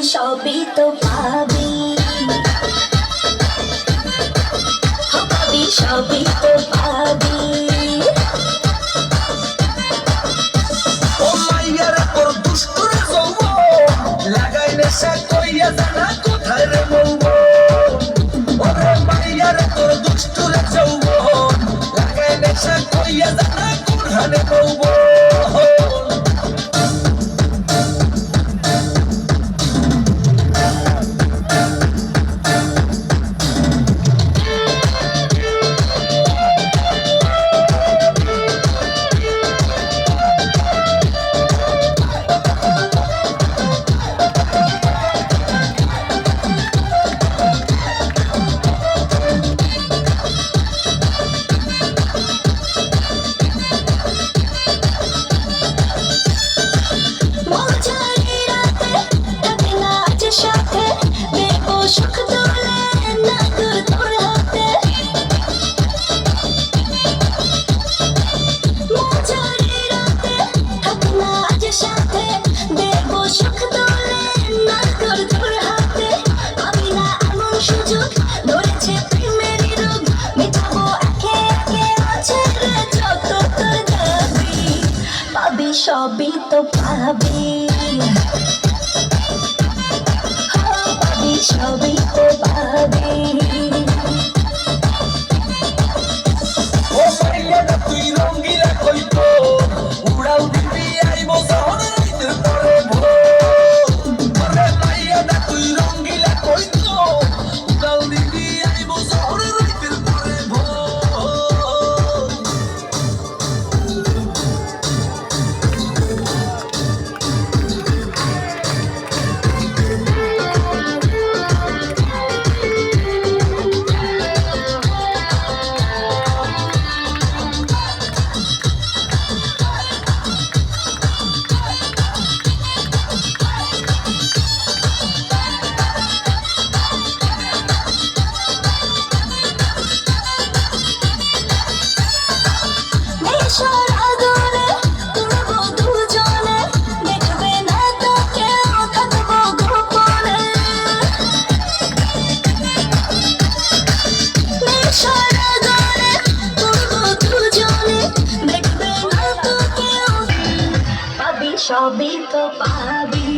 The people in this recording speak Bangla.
সবই তো পাবি, পাবি সবই তো পাবি। ও মাইয়ার তোর দুষ্টুর যৌবন লাগাই নেশা কইয়া জানা কোথায় রে বলবো। ওরে মাইয়ার তোর দুষ্টুর যৌবন লাগাই নেশা কইয়া জানা কোথায় বলবো। সবই তো পাবি, পাবি সবই তো পাবি। ও মাইয়া তুই রঙ্গিলা কইতো উড়াল দিবি আইবো শহর রাইতের পরে ভোর। ওরে মাইয়া তুই রঙ্গিলা কইতো উড়াল দিবি আইবো শহর রাইতের পরে ভোর। সবই তো পাবি।